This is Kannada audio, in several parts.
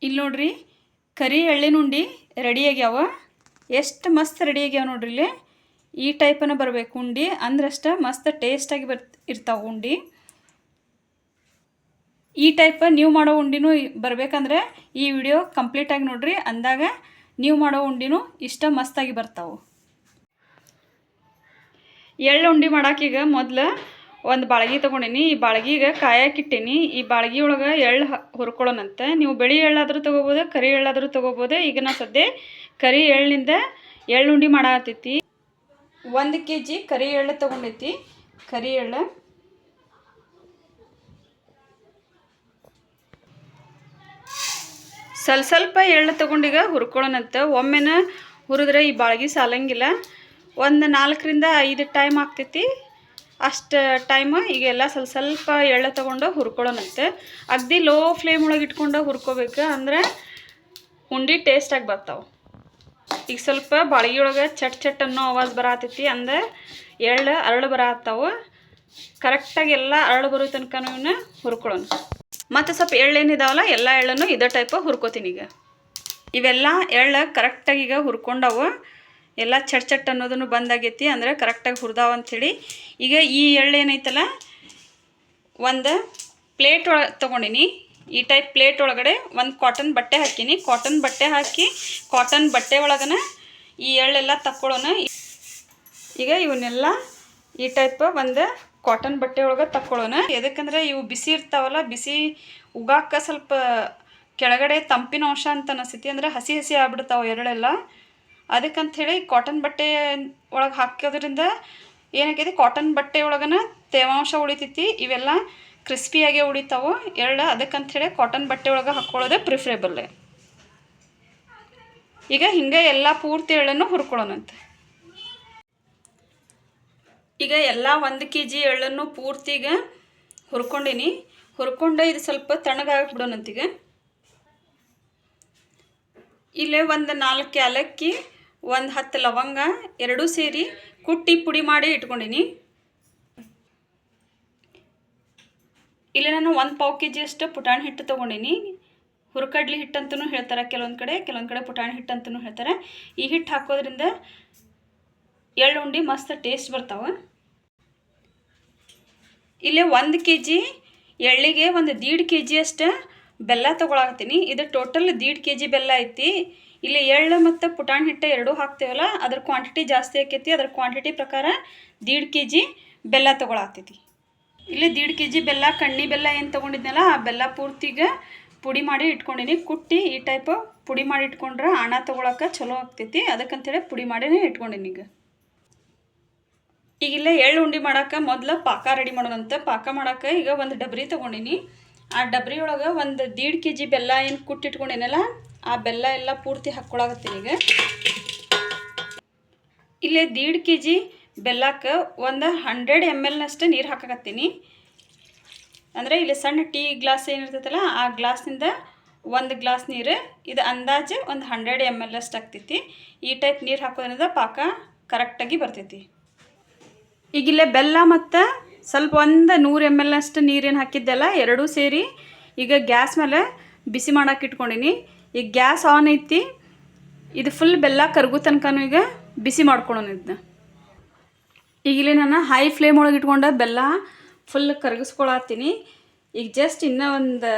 ಇಲ್ಲಿ ನೋಡ್ರಿ ಕರಿ ಎಳ್ಳಿನ ಉಂಡೆ ರೆಡಿ ಆಗ್ಯಾವ. ಎಷ್ಟು ಮಸ್ತ್ ರೆಡಿ ಆಗ್ಯಾವ ನೋಡ್ರಿ. ಇಲ್ಲಿ ಈ ಟೈಪನ ಬರಬೇಕು ಉಂಡೆ, ಅಂದ್ರಷ್ಟ ಮಸ್ತ್ ಟೇಸ್ಟಾಗಿ ಇರ್ತಾವೆ ಉಂಡೆ. ಈ ಟೈಪ್ ನೀವು ಮಾಡೋ ಉಂಡಿನೂ ಬರಬೇಕಂದ್ರೆ ಈ ವಿಡಿಯೋ ಕಂಪ್ಲೀಟಾಗಿ ನೋಡ್ರಿ. ಅಂದಾಗ ನೀವು ಮಾಡೋ ಉಂಡಿನೂ ಇಷ್ಟ ಮಸ್ತಾಗಿ ಬರ್ತಾವೆ. ಎಳ್ಳು ಉಂಡೆ ಮಾಡೋಕೀಗ ಮೊದಲು ಒಂದು ಬಾಳ್ಗಿ ತೊಗೊಂಡೀನಿ. ಈ ಬಾಳ್ಗಿಗೆ ಕಾಯಕ್ಕಿಟ್ಟೀನಿ. ಈ ಬಾಳ್ಗಿ ಒಳಗೆ ಎಳ್ಳು ಹುರ್ಕೊಳ್ಳೋಣಂತೆ. ನೀವು ಬಿಳಿ ಎಳ್ಳಾದರೂ ತೊಗೋಬೋದು, ಕರಿ ಎಳ್ಳಾದರೂ ತೊಗೋಬೋದು. ಈಗ ನಾ ಸದ್ಯ ಕರಿ ಎಳ್ಳಿಂದ ಎಳ್ಳು ಉಂಡೆ ಮಾಡಾಕತ್ತೈತಿ. 1 kg ಕರಿ ಎಳ್ಳು ತೊಗೊಂಡೈತಿ. ಕರಿ ಎಳ್ಳು ಸ್ವಲ್ಪ ಎಳ್ಳು ತೊಗೊಂಡೀಗ ಹುರ್ಕೊಳ್ಳೋಣಂತೆ. ಒಮ್ಮೆನ ಹುರಿದ್ರೆ ಈ ಬಾಳ್ಗಿ ಸಾಲಂಗಿಲ್ಲ. ಒಂದು 4 ರಿಂದ 5 ಟೈಮ್ ಆಗ್ತೈತಿ. ಅಷ್ಟು ಟೈಮು ಈಗೆಲ್ಲ ಸ್ವಲ್ಪ ಎಳ್ಳು ತೊಗೊಂಡು ಹುರ್ಕೊಳ್ಳೋಣಂತೆ. ಅಗದಿ ಲೋ ಫ್ಲೇಮ್ ಒಳಗೆ ಇಟ್ಕೊಂಡು ಹುರ್ಕೋಬೇಕು, ಅಂದರೆ ಉಂಡೆ ಟೇಸ್ಟಾಗಿ ಬರ್ತಾವೆ. ಈಗ ಸ್ವಲ್ಪ ಬಾಳ್ಗಿ ಒಳಗೆ ಚಟ್ ಅನ್ನೋ ಆವಾಜ್ ಬರತೈತಿ, ಅಂದ್ರೆ ಎಳ್ಳು ಅರಳು ಬರತ್ತಾವೆ. ಕರೆಕ್ಟಾಗಿ ಎಲ್ಲ ಅರಳು ಬರೋ ತನಕ ಇವನ್ನ ಹುರ್ಕೊಳ್ಳೋಣ. ಮತ್ತು ಸ್ವಲ್ಪ ಎಳ್ಳೇನಿದಾವಲ್ಲ ಎಲ್ಲ ಎಳ್ಳನ್ನು ಇದೇ ಟೈಪ್ ಹುರ್ಕೋತೀನಿ. ಈಗ ಇವೆಲ್ಲ ಎಳ್ಳು ಕರೆಕ್ಟಾಗಿ ಈಗ ಹುರ್ಕೊಂಡವು. ಎಲ್ಲ ಚಟ್ ಅನ್ನೋದನ್ನು ಬಂದಾಗೈತಿ, ಅಂದರೆ ಕರೆಕ್ಟಾಗಿ ಹುರಿದಾವ ಅಂಥೇಳಿ. ಈಗ ಈ ಎಳ್ಳು ಏನೈತಲ್ಲ, ಒಂದು ಪ್ಲೇಟ್ ಒಳಗೆ ತೊಗೊಂಡಿನಿ. ಈ ಟೈಪ್ ಪ್ಲೇಟ್ ಒಳಗಡೆ ಒಂದು ಕಾಟನ್ ಬಟ್ಟೆ ಹಾಕೀನಿ. ಕಾಟನ್ ಬಟ್ಟೆ ಹಾಕಿ ಕಾಟನ್ ಬಟ್ಟೆ ಒಳಗನ ಈ ಎಳ್ಳೆಲ್ಲ ತಕ್ಕೊಳ್ಳೋಣ. ಈಗ ಇವನ್ನೆಲ್ಲ ಈ ಟೈಪ್ ಒಂದು ಕಾಟನ್ ಬಟ್ಟೆ ಒಳಗೆ ತಕ್ಕೊಳ್ಳೋಣ. ಎದಕ್ಕಂದ್ರೆ ಇವು ಬಿಸಿ ಇರ್ತಾವಲ್ಲ, ಬಿಸಿ ಉಗಾಕ ಸ್ವಲ್ಪ ಕೆಳಗಡೆ ತಂಪಿನ ಅಂಶ ಅಂತ ಅನಿಸ್ತೈತಿ, ಅಂದರೆ ಹಸಿ ಆಗ್ಬಿಡ್ತಾವೆ ಎಳ್ಳೆಲ್ಲ. ಅದಕ್ಕಂಥೇಳಿ ಕಾಟನ್ ಬಟ್ಟೆ ಒಳಗೆ ಹಾಕೋದ್ರಿಂದ ಏನಾಗೈತಿ, ಕಾಟನ್ ಬಟ್ಟೆ ಒಳಗನ ತೇವಾಂಶ ಉಳಿತೈತಿ. ಇವೆಲ್ಲ ಕ್ರಿಸ್ಪಿಯಾಗೆ ಉಳಿತಾವೆ ಎಳ್ಳು. ಅದಕ್ಕಂಥೇಳಿ ಕಾಟನ್ ಬಟ್ಟೆ ಒಳಗೆ ಹಾಕ್ಕೊಳ್ಳೋದೇ ಪ್ರಿಫರೇಬಲ್. ಈಗ ಹಿಂಗೆ ಎಲ್ಲ ಪೂರ್ತಿ ಎಳ್ಳನ್ನು ಹುರ್ಕೊಳ್ಳೋಣಂತೆ. ಈಗ ಎಲ್ಲ 1 kg ಎಳ್ಳನ್ನು ಪೂರ್ತಿಗೆ ಹುರ್ಕೊಂಡಿನಿ. ಹುರ್ಕೊಂಡು ಇದು ಸ್ವಲ್ಪ ತಣ್ಣಗಾಗ್ಬಿಡೋಣಂತೀಗ. ಇಲ್ಲೇ ಒಂದು 4 ಏಲಕ್ಕಿ, ಒಂದು 10 ಲವಂಗ ಎರಡೂ ಸೇರಿ ಕುಟ್ಟಿ ಪುಡಿ ಮಾಡಿ ಇಟ್ಕೊಂಡಿನಿ. ಇಲ್ಲಿ ನಾನು 1 ಪಾವು kg ಅಷ್ಟು ಪುಟಾಣಿ ಹಿಟ್ಟು ತೊಗೊಂಡಿನಿ. ಹುರ್ಕಡ್ಲಿ ಹಿಟ್ಟು ಅಂತಲೂ ಹೇಳ್ತಾರೆ ಕೆಲವೊಂದು ಕಡೆ ಪುಟಾಣಿ ಹಿಟ್ಟು ಅಂತಲೂ ಹೇಳ್ತಾರೆ. ಈ ಹಿಟ್ಟು ಹಾಕೋದ್ರಿಂದ ಎಳ್ಳು ಉಂಡೆ ಮಸ್ತ್ ಟೇಸ್ಟ್ ಬರ್ತಾವೆ. ಇಲ್ಲೇ 1 kg ಎಳ್ಳಿಗೆ ಒಂದು 1.5 kg ಅಷ್ಟು ಬೆಲ್ಲ ತೊಗೊಳತ್ತೀನಿ. ಇದು ಟೋಟಲ್ 1.5 kg ಬೆಲ್ಲ ಐತಿ. ಇಲ್ಲಿ ಎಳ್ಳು ಮತ್ತು ಪುಟಾಣಿ ಹಿಟ್ಟು ಎರಡೂ ಹಾಕ್ತೇವಲ್ಲ, ಅದ್ರ ಕ್ವಾಂಟಿಟಿ ಜಾಸ್ತಿ ಆಕೈತಿ. ಅದ್ರ ಕ್ವಾಂಟಿಟಿ ಪ್ರಕಾರ 1.5 kg ಬೆಲ್ಲ ತೊಗೊಳತ್ತೈತಿ. ಇಲ್ಲಿ 1.5 kg ಬೆಲ್ಲ, ಕಣ್ಣಿ ಬೆಲ್ಲ ಏನು ತೊಗೊಂಡಿದ್ನಲ್ಲ, ಆ ಬೆಲ್ಲ ಪೂರ್ತಿಗೆ ಪುಡಿ ಮಾಡಿ ಇಟ್ಕೊಂಡಿನಿ. ಕುಟ್ಟಿ ಈ ಟೈಪ್ ಪುಡಿ ಮಾಡಿ ಇಟ್ಕೊಂಡ್ರೆ ಹಣ ತೊಗೊಳಕ್ಕೆ ಚಲೋ ಆಗ್ತೈತಿ. ಅದಕ್ಕಂತೇಳಿ ಪುಡಿ ಮಾಡಿನೇ ಇಟ್ಕೊಂಡಿನಿ. ಈಗಿಲ್ಲ ಎಳ್ಳು ಉಂಡೆ ಮಾಡೋಕೆ ಮೊದಲು ಪಾಕ ರೆಡಿ ಮಾಡೋದಂತ. ಪಾಕ ಮಾಡೋಕೆ ಈಗ ಒಂದು ಡಬ್ರಿ ತೊಗೊಂಡಿನಿ. ಆ ಡಬ್ರಿ ಒಳಗೆ ಒಂದು 1.5 kg ಬೆಲ್ಲ ಏನು ಕುಟ್ಟಿಟ್ಕೊಂಡಿನಲ್ಲ, ಆ ಬೆಲ್ಲ ಎಲ್ಲ ಪೂರ್ತಿ ಹಾಕ್ಕೊಳಕತ್ತೀನಿ. ಈಗ ಇಲ್ಲೇ 1.5 kg ಬೆಲ್ಲಕ್ಕೆ ಒಂದು 100 ml ನಷ್ಟು ನೀರು ಹಾಕಕತ್ತೀನಿ. ಅಂದರೆ ಇಲ್ಲಿ ಸಣ್ಣ ಟೀ ಗ್ಲಾಸ್ ಏನಿರ್ತೈತಲ್ಲ, ಆ ಗ್ಲಾಸ್ನಿಂದ 1 ಗ್ಲಾಸ್ ನೀರು. ಇದು ಅಂದಾಜು ಒಂದು 100 ml ಅಷ್ಟು ಆಗ್ತೈತಿ. ಈ ಟೈಪ್ ನೀರು ಹಾಕೋದ್ರಿಂದ ಪಾಕ ಕರೆಕ್ಟಾಗಿ ಬರ್ತೈತಿ. ಈಗಿಲ್ಲೇ ಬೆಲ್ಲ ಮತ್ತು ಸ್ವಲ್ಪ ಒಂದು 100 ml ಅಷ್ಟು ನೀರೇನು ಹಾಕಿದ್ದೆಲ್ಲ ಎರಡೂ ಸೇರಿ ಈಗ ಗ್ಯಾಸ್ ಮೇಲೆ ಬಿಸಿ ಮಾಡೋಕೆ ಇಟ್ಕೊಂಡಿನಿ. ಈಗ ಗ್ಯಾಸ್ ಆನ್ ಐತಿ. ಇದು ಫುಲ್ ಬೆಲ್ಲ ಕರಗು ತನಕನೂ ಈಗ ಬಿಸಿ ಮಾಡ್ಕೊಳ್ಳೋಣ ಇದನ್ನ. ಈಗಿಲ್ಲೇ ನಾನು ಹೈ ಫ್ಲೇಮ್ ಒಳಗೆ ಇಟ್ಕೊಂಡು ಬೆಲ್ಲ ಫುಲ್ ಕರಗಿಸ್ಕೊಳತ್ತೀನಿ. ಈಗ ಜಸ್ಟ್ ಇನ್ನೂ ಒಂದು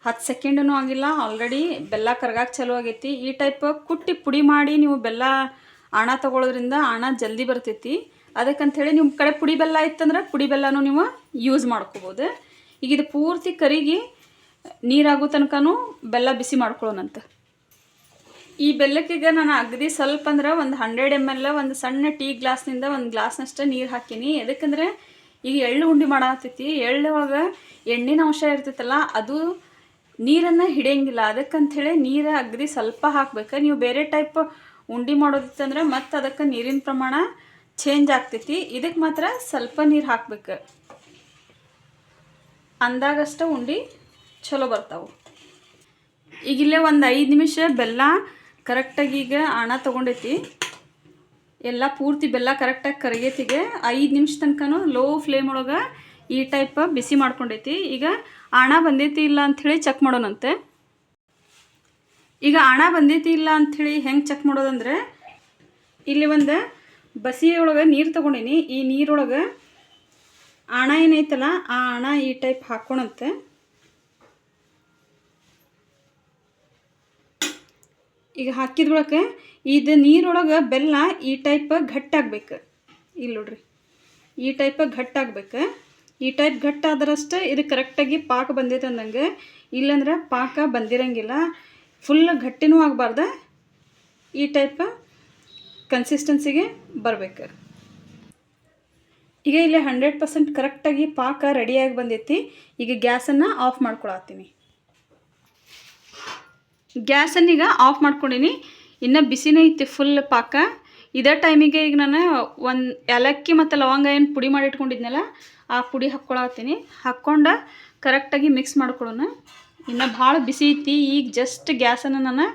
10 ಸೆಕೆಂಡೂ ಆಗಿಲ್ಲ, ಆಲ್ರೆಡಿ ಬೆಲ್ಲ ಕರಗಾಕೆ ಚಲೋ ಆಗೈತಿ. ಈ ಟೈಪ್ ಕುಟ್ಟಿ ಪುಡಿ ಮಾಡಿ ನೀವು ಬೆಲ್ಲ ಆಣ ತೊಗೊಳೋದ್ರಿಂದ ಆಣ ಜಲ್ದಿ ಬರ್ತೈತಿ. ಅದಕ್ಕಂಥೇಳಿ ನಿಮ್ಮ ಕಡೆ ಪುಡಿ ಬೆಲ್ಲ ಇತ್ತಂದ್ರೆ ಪುಡಿ ಬೆಲ್ಲನೂ ನೀವು ಯೂಸ್ ಮಾಡ್ಕೋಬೋದು. ಈಗ ಇದು ಪೂರ್ತಿ ಕರಿಗಿ ನೀರಾಗೋ ತನಕನೂ ಬೆಲ್ಲ ಬಿಸಿ ಮಾಡ್ಕೊಳ್ಳೋಣಂತ. ಈ ಬೆಲ್ಲಕ್ಕೀಗ ನಾನು ಅಗದಿ ಸ್ವಲ್ಪ ಅಂದ್ರೆ ಒಂದು 100 ml ಒಂದು ಸಣ್ಣ ಟೀ ಗ್ಲಾಸ್ನಿಂದ ಒಂದು ಗ್ಲಾಸ್ನಷ್ಟು ನೀರು ಹಾಕೀನಿ. ಎದಕ್ಕಂದ್ರೆ ಈಗ ಎಳ್ಳು ಉಂಡೆ ಮಾಡಾತೈತಿ. ಎಳ್ಳು ಒಳಗೆ ಎಣ್ಣಿನ ಅಂಶ ಇರ್ತೈತಲ್ಲ, ಅದು ನೀರನ್ನು ಹಿಡಿಯಂಗಿಲ್ಲ. ಅದಕ್ಕಂಥೇಳಿ ನೀರು ಅಗದಿ ಸ್ವಲ್ಪ ಹಾಕ್ಬೇಕು. ನೀವು ಬೇರೆ ಟೈಪ್ ಉಂಡೆ ಮಾಡೋದಿತ್ತಂದ್ರೆ ಮತ್ತು ಅದಕ್ಕೆ ನೀರಿನ ಪ್ರಮಾಣ ಚೇಂಜ್ ಆಗ್ತೈತಿ. ಇದಕ್ಕೆ ಮಾತ್ರ ಸ್ವಲ್ಪ ನೀರು ಹಾಕ್ಬೇಕು, ಅಂದಾಗಷ್ಟು ಉಂಡೆ ಚಲೋ ಬರ್ತಾವೆ. ಈಗಿಲ್ಲೇ ಒಂದು 5 ನಿಮಿಷ ಬೆಲ್ಲ ಕರೆಕ್ಟಾಗಿ ಈಗ ಆಣ ತೊಗೊಂಡೈತಿ. ಎಲ್ಲ ಪೂರ್ತಿ ಬೆಲ್ಲ ಕರೆಕ್ಟಾಗಿ ಕರಗೈತಿಗೆ 5 ನಿಮಿಷ ತನಕನೂ ಲೋ ಫ್ಲೇಮ್ ಒಳಗೆ ಈ ಟೈಪ್ ಬಿಸಿ ಮಾಡ್ಕೊಂಡೈತಿ. ಈಗ ಆಣ ಬಂದೈತಿ ಇಲ್ಲ ಅಂಥೇಳಿ ಚೆಕ್ ಮಾಡೋಣಂತೆ. ಈಗ ಹಣ ಬಂದೈತಿ ಇಲ್ಲ ಅಂಥೇಳಿ ಹೆಂಗೆ ಚೆಕ್ ಮಾಡೋದಂದ್ರೆ ಇಲ್ಲಿ ಒಂದು ಬಸಿಯೊಳಗೆ ನೀರು ತೊಗೊಂಡಿನಿ. ಈ ನೀರೊಳಗೆ ಹಣ ಏನೈತಲ್ಲ ಆ ಹಣ ಈ ಟೈಪ್ ಹಾಕ್ಕೊಳಂತೆ. ಈಗ ಹಾಕಿದ ಬಳಿಕ ಇದು ನೀರೊಳಗೆ ಬೆಲ್ಲ ಈ ಟೈಪ್ ಗಟ್ಟಾಗಬೇಕು. ಇಲ್ಲಿ ನೋಡ್ರಿ, ಈ ಟೈಪ್ ಗಟ್ಟಾಗಬೇಕು. ಈ ಟೈಪ್ ಗಟ್ಟಾದ್ರಷ್ಟು ಇದು ಕರೆಕ್ಟಾಗಿ ಪಾಕ ಬಂದೈತೆ ಅಂದಂಗೆ. ಇಲ್ಲಾಂದ್ರೆ ಪಾಕ ಬಂದಿರಂಗಿಲ್ಲ, ಫುಲ್ ಗಟ್ಟಿನೂ ಆಗಬಾರ್ದು, ಈ ಟೈಪ್ ಕನ್ಸಿಸ್ಟೆನ್ಸಿಗೆ ಬರಬೇಕು. ಈಗ ಇಲ್ಲಿ 100% ಕರೆಕ್ಟಾಗಿ ಪಾಕ ರೆಡಿಯಾಗಿ ಬಂದೈತಿ. ಈಗ ಗ್ಯಾಸನ್ನು ಆಫ್ ಮಾಡ್ಕೊಳತ್ತೀನಿ. ಗ್ಯಾಸನ್ನು ಈಗ ಆಫ್ ಮಾಡ್ಕೊಂಡಿನಿ. ಇನ್ನು ಬಿಸಿನೇ ಐತಿ ಫುಲ್ ಪಾಕ. ಇದೇ ಟೈಮಿಗೆ ಈಗ ನಾನು ಒಂದು ಏಲಕ್ಕಿ ಮತ್ತು ಲವಂಗ ಏನು ಪುಡಿ ಮಾಡಿ ಇಟ್ಕೊಂಡಿದ್ನಲ್ಲ ಆ ಪುಡಿ ಹಾಕ್ಕೊಳತ್ತೀನಿ. ಹಾಕ್ಕೊಂಡು ಕರೆಕ್ಟಾಗಿ ಮಿಕ್ಸ್ ಮಾಡ್ಕೊಳ್ಳೋಣ. ಇನ್ನು ಭಾಳ ಬಿಸಿ ಐತಿ. ಈಗ ಜಸ್ಟ್ ಗ್ಯಾಸನ್ನು ನಾನು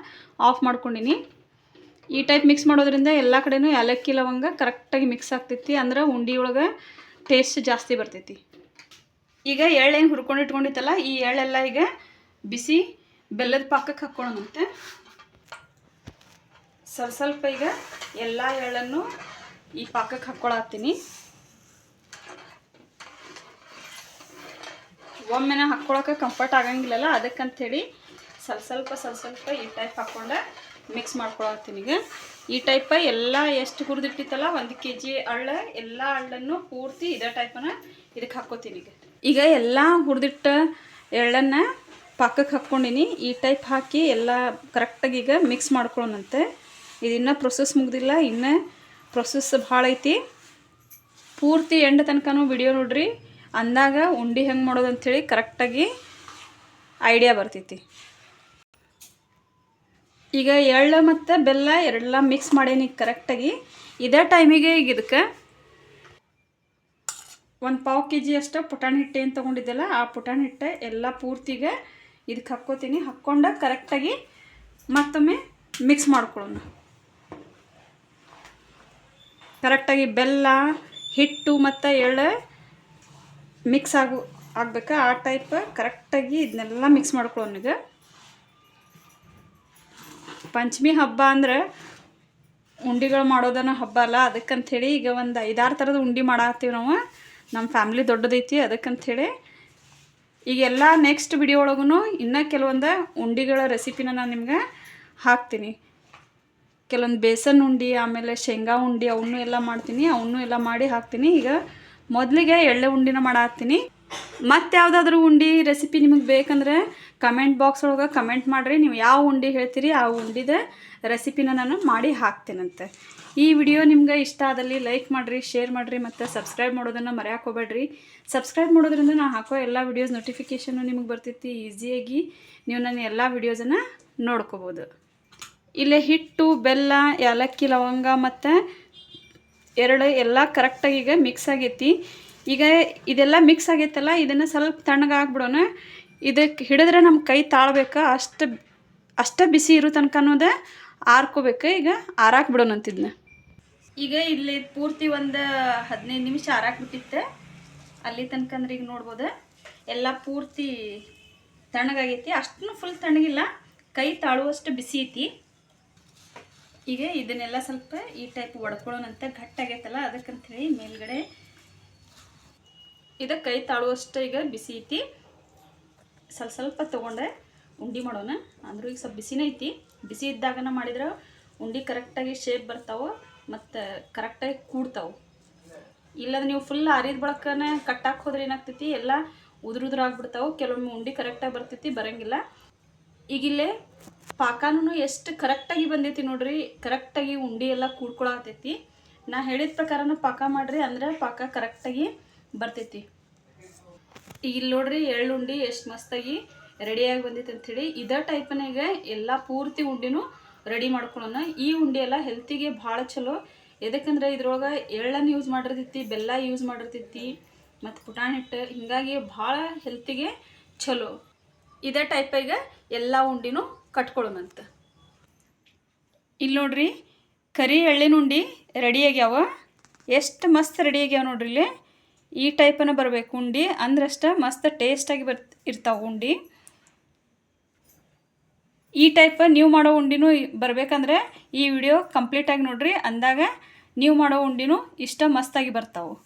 ಆಫ್ ಮಾಡ್ಕೊಂಡಿನಿ. ಈ ಟೈಪ್ ಮಿಕ್ಸ್ ಮಾಡೋದ್ರಿಂದ ಎಲ್ಲ ಕಡೆನೂ ಏಲಕ್ಕಿ ಲವಂಗ ಕರೆಕ್ಟಾಗಿ ಮಿಕ್ಸ್ ಆಗ್ತೈತಿ. ಅಂದ್ರೆ ಉಂಡೆ ಒಳಗೆ ಟೇಸ್ಟ್ ಜಾಸ್ತಿ ಬರ್ತೈತಿ. ಈಗ ಎಳ್ಳೇನು ಹುರ್ಕೊಂಡು ಇಟ್ಕೊಂಡಿತ್ತಲ್ಲ ಈ ಎಳ್ಳೆಲ್ಲ ಈಗ ಬಿಸಿ ಬೆಲ್ಲದ ಪಾಕಕ್ಕೆ ಹಾಕ್ಕೊಳ್ಳೋಣಂತೆ. ಸ್ವಲ್ಪ ಈಗ ಎಲ್ಲ ಎಳ್ಳನ್ನು ಈ ಪಾಕಕ್ಕೆ ಹಾಕ್ಕೊಳತ್ತೀನಿ. ಒಮ್ಮೆನ ಹಾಕ್ಕೊಳಕ್ಕೆ ಕಂಫರ್ಟ್ ಆಗಂಗಿಲ್ಲಲ್ಲ, ಅದಕ್ಕಂಥೇಳಿ ಸ್ವಲ್ಪ ಈ ಟೈಪ್ ಹಾಕ್ಕೊಂಡು ಮಿಕ್ಸ್ ಮಾಡ್ಕೊಳತ್ತೀನಿ. ಈಗ ಈ ಟೈಪ ಎಲ್ಲ ಎಷ್ಟು ಹುರಿದಿಟ್ಟಿತ್ತಲ್ಲ 1 kg ಅಳ್ಳು, ಎಲ್ಲ ಅಳ್ಳನ್ನು ಪೂರ್ತಿ ಇದೇ ಟೈಪನ್ನು ಇದಕ್ಕೆ ಹಾಕ್ಕೋತೀನಿ. ಈಗ ಎಲ್ಲ ಹುರಿದಿಟ್ಟ ಎಳ್ಳನ್ನು ಪಾಕಕ್ಕೆ ಹಾಕ್ಕೊಂಡಿನಿ. ಈ ಟೈಪ್ ಹಾಕಿ ಎಲ್ಲ ಕರೆಕ್ಟಾಗಿ ಈಗ ಮಿಕ್ಸ್ ಮಾಡ್ಕೊಳ್ಳೋಣಂತೆ. ಇದಿನ್ನೂ ಪ್ರೊಸೆಸ್ ಮುಗ್ದಿಲ್ಲ, ಇನ್ನೂ ಪ್ರೊಸೆಸ್ ಭಾಳ ಐತಿ. ಪೂರ್ತಿ ಎಂಡ್ ತನಕನೂ ವಿಡಿಯೋ ನೋಡ್ರಿ, ಅಂದಾಗ ಉಂಡೆ ಹೆಂಗೆ ಮಾಡೋದು ಅಂಥೇಳಿ ಕರೆಕ್ಟಾಗಿ ಐಡಿಯಾ ಬರ್ತೈತಿ. ಈಗ ಎಳ್ಳು ಮತ್ತು ಬೆಲ್ಲ ಎರಡೆಲ್ಲ ಮಿಕ್ಸ್ ಮಾಡೇನಿ ಕರೆಕ್ಟಾಗಿ. ಇದೇ ಟೈಮಿಗೆ ಈಗ ಇದಕ್ಕೆ 1/4 kg ಅಷ್ಟು ಪುಟಾಣಿ ಹಿಟ್ಟು ಏನು ತೊಗೊಂಡಿದ್ದೆಲ್ಲ ಆ ಪುಟಾಣಿ ಹಿಟ್ಟು ಎಲ್ಲ ಪೂರ್ತಿಗೆ ಇದಕ್ಕೆ ಹಾಕ್ಕೋತೀನಿ. ಹಾಕ್ಕೊಂಡು ಕರೆಕ್ಟಾಗಿ ಮತ್ತೊಮ್ಮೆ ಮಿಕ್ಸ್ ಮಾಡ್ಕೊಳ್ಳೋಣ. ಕರೆಕ್ಟಾಗಿ ಬೆಲ್ಲ, ಹಿಟ್ಟು ಮತ್ತು ಎಳ್ಳು ಮಿಕ್ಸ್ ಆಗ್ಬೇಕು. ಆ ಟೈಪ್ ಕರೆಕ್ಟಾಗಿ ಇದನ್ನೆಲ್ಲ ಮಿಕ್ಸ್ ಮಾಡ್ಕೊಳ್ಳೋಣ. ಈಗ ಪಂಚಮಿ ಹಬ್ಬ ಅಂದ್ರೆ ಉಂಡೆಗಳು ಮಾಡೋದನ್ನ ಹಬ್ಬ ಅಲ್ಲ, ಅದಕ್ಕಂಥೇಳಿ ಈಗ ಒಂದು 5-6 ಥರದ ಉಂಡೆ ಮಾಡತ್ತೀವಿ ನಾವು. ನಮ್ಮ ಫ್ಯಾಮ್ಲಿ ದೊಡ್ಡದೈತಿ, ಅದಕ್ಕಂಥೇಳಿ ಈಗೆಲ್ಲ ನೆಕ್ಸ್ಟ್ ವಿಡಿಯೋ ಒಳಗೂ ಇನ್ನೂ ಕೆಲವೊಂದು ಉಂಡೆಗಳ ರೆಸಿಪಿನ ನಾನು ನಿಮ್ಗೆ ಹಾಕ್ತೀನಿ. ಕೆಲವೊಂದು ಬೇಸನ್ ಉಂಡೆ, ಆಮೇಲೆ ಶೇಂಗಾ ಉಂಡೆ ಅವನ್ನೂ ಎಲ್ಲ ಮಾಡ್ತೀನಿ, ಅವನ್ನೂ ಎಲ್ಲ ಮಾಡಿ ಹಾಕ್ತೀನಿ. ಈಗ ಮೊದಲಿಗೆ ಎಳ್ಳೆ ಉಂಡೆನ ಮಾಡತ್ತೀನಿ. ಮತ್ತು ಯಾವುದಾದ್ರೂ ಉಂಡೆ ರೆಸಿಪಿ ನಿಮಗೆ ಬೇಕಂದ್ರೆ ಕಮೆಂಟ್ ಬಾಕ್ಸ್ ಒಳಗೆ ಕಮೆಂಟ್ ಮಾಡಿರಿ. ನೀವು ಯಾವ ಉಂಡೆ ಹೇಳ್ತೀರಿ ಆ ಉಂಡಿದ ರೆಸಿಪಿನ ನಾನು ಮಾಡಿ ಹಾಕ್ತೇನಂತೆ. ಈ ವಿಡಿಯೋ ನಿಮ್ಗೆ ಇಷ್ಟ ಆದಲ್ಲಿ ಲೈಕ್ ಮಾಡಿರಿ, ಶೇರ್ ಮಾಡಿರಿ ಮತ್ತು ಸಬ್ಸ್ಕ್ರೈಬ್ ಮಾಡೋದನ್ನು ಮರೆಯೋಕೆ ಹೋಗಬೇಡ್ರಿ. ಸಬ್ಸ್ಕ್ರೈಬ್ ಮಾಡೋದ್ರಿಂದ ನಾನು ಹಾಕೋ ಎಲ್ಲ ವಿಡಿಯೋಸ್ ನೋಟಿಫಿಕೇಷನ್ನು ನಿಮಗೆ ಬರ್ತೈತಿ. ಈಸಿಯಾಗಿ ನೀವು ನನ್ನ ಎಲ್ಲ ವಿಡಿಯೋಸನ್ನು ನೋಡ್ಕೋಬೋದು. ಇಲ್ಲೇ ಹಿಟ್ಟು, ಬೆಲ್ಲ, ಏಲಕ್ಕಿ ಲವಂಗ ಮತ್ತು ಎಲ್ಲ ಕರೆಕ್ಟಾಗಿ ಈಗ ಮಿಕ್ಸ್ ಆಗೈತಿ. ಈಗ ಇದೆಲ್ಲ ಮಿಕ್ಸ್ ಆಗೈತಲ್ಲ, ಇದನ್ನು ಸ್ವಲ್ಪ ತಣ್ಣಗೆ ಹಾಕ್ಬಿಡೋಣ. ಇದಕ್ಕೆ ಹಿಡಿದ್ರೆ ನಮ್ಮ ಕೈ ತಾಳ್ಬೇಕು, ಅಷ್ಟು ಬಿಸಿ ಇರೋ ತನಕ ಅನ್ನೋದು ಆರ್ಕೋಬೇಕು. ಈಗ ಆರಾಕ್ ಬಿಡೋಣಂತಿದ್ನ. ಈಗ ಇಲ್ಲಿ ಪೂರ್ತಿ ಒಂದು 15 ನಿಮಿಷ ಆರಾಕ್ಬಿಟ್ಟಿತ್ತೆ. ಅಲ್ಲಿ ತನಕ ಅಂದ್ರೆ ಈಗ ನೋಡ್ಬೋದು ಎಲ್ಲ ಪೂರ್ತಿ ತಣ್ಣಗಾಗೈತಿ. ಅಷ್ಟೂ ಫುಲ್ ತಣ್ಣಗಿಲ್ಲ, ಕೈ ತಾಳುವಷ್ಟು ಬಿಸಿ ಐತಿ. ಈಗ ಇದನ್ನೆಲ್ಲ ಸ್ವಲ್ಪ ಈ ಟೈಪ್ ಒಡ್ಕೊಳ್ಳೋಣಂತ. ಗಟ್ಟಾಗೈತಲ್ಲ ಅದಕ್ಕಂಥೇಳಿ ಮೇಲ್ಗಡೆ ಇದಕ್ಕೆ ಕೈ ತಾಳುವಷ್ಟು ಈಗ ಬಿಸಿ ಐತಿ. ಸ್ವಲ್ಪ ತೊಗೊಂಡೆ ಉಂಡೆ ಮಾಡೋಣ. ಅಂದರೂ ಈಗ ಸ್ವಲ್ಪ ಬಿಸಿನೇ ಐತಿ. ಬಿಸಿ ಇದ್ದಾಗನ ಮಾಡಿದ್ರೆ ಉಂಡೆ ಕರೆಕ್ಟಾಗಿ ಶೇಪ್ ಬರ್ತಾವೆ ಮತ್ತು ಕರೆಕ್ಟಾಗಿ ಕೂಡ್ತಾವೆ. ಇಲ್ಲದ ನೀವು ಫುಲ್ ಆರಿದ ಬಳಕನೇ ಕಟ್ಟಾಕಿ ಹೋದ್ರೆ ಏನಾಗ್ತೈತಿ, ಎಲ್ಲ ಉದುರಾಗ್ಬಿಡ್ತಾವೆ. ಕೆಲವೊಮ್ಮೆ ಉಂಡೆ ಕರೆಕ್ಟಾಗಿ ಬರ್ತೈತಿ, ಬರೋಂಗಿಲ್ಲ. ಈಗಿಲ್ಲೇ ಪಾಕನೂ ಎಷ್ಟು ಕರೆಕ್ಟಾಗಿ ಬಂದೈತಿ ನೋಡ್ರಿ. ಕರೆಕ್ಟಾಗಿ ಉಂಡೆ ಎಲ್ಲ ಕೂಡ್ಕೊಳತೈತಿ. ನಾ ಹೇಳಿದ ಪ್ರಕಾರನ ಪಾಕ ಮಾಡಿರಿ ಅಂದ್ರೆ ಪಾಕ ಕರೆಕ್ಟಾಗಿ ಬರ್ತೈತಿ. ಈಗ ಇಲ್ಲಿ ನೋಡ್ರಿ ಎಳ್ಳುಂಡೆ ಎಷ್ಟು ಮಸ್ತಾಗಿ ರೆಡಿಯಾಗಿ ಬಂದೈತೆ ಅಂಥೇಳಿ. ಇದೇ ಟೈಪನಾಗ ಎಲ್ಲ ಪೂರ್ತಿ ಉಂಡೆನೂ ರೆಡಿ ಮಾಡ್ಕೊಳ್ಳೋಣ. ಈ ಉಂಡೆ ಎಲ್ಲ ಹೆಲ್ತಿಗೆ ಭಾಳ ಚಲೋ. ಎದಕ್ಕಂದ್ರೆ ಇದ್ರೊಳಗೆ ಎಳ್ಳನ್ನು ಯೂಸ್ ಮಾಡಿರ್ತೈತಿ, ಬೆಲ್ಲ ಯೂಸ್ ಮಾಡಿರ್ತೈತಿ ಮತ್ತು ಪುಟಾಣಿ ಹಿಟ್ಟು, ಹೀಗಾಗಿ ಭಾಳ ಹೆಲ್ತಿಗೆ ಚಲೋ. ಇದೇ ಟೈಪಾಗ ಎಲ್ಲ ಉಂಡೆನೂ ಕಟ್ಕೊಳ್ಳೋಣಂತ. ಇಲ್ಲಿ ನೋಡ್ರಿ ಕರಿ ಎಳ್ಳಿನ ಉಂಡೆ ರೆಡಿಯಾಗ್ಯಾವ. ಎಷ್ಟು ಮಸ್ತ್ ರೆಡಿಯಾಗ್ಯಾವ ನೋಡ್ರಿ. ಇಲ್ಲಿ ಈ ಟೈಪನ ಬರಬೇಕು ಉಂಡೆ, ಅಂದ್ರಷ್ಟ ಮಸ್ತ್ ಟೇಸ್ಟಾಗಿ ಇರ್ತಾವೆ ಉಂಡೆ. ಈ ಟೈಪ್ ನೀವು ಮಾಡೋ ಉಂಡಿನೂ ಬರಬೇಕಂದ್ರೆ ಈ ವಿಡಿಯೋ ಕಂಪ್ಲೀಟಾಗಿ ನೋಡಿರಿ. ಅಂದಾಗ ನೀವು ಮಾಡೋ ಉಂಡಿನೂ ಇಷ್ಟ ಮಸ್ತಾಗಿ ಬರ್ತಾವೆ.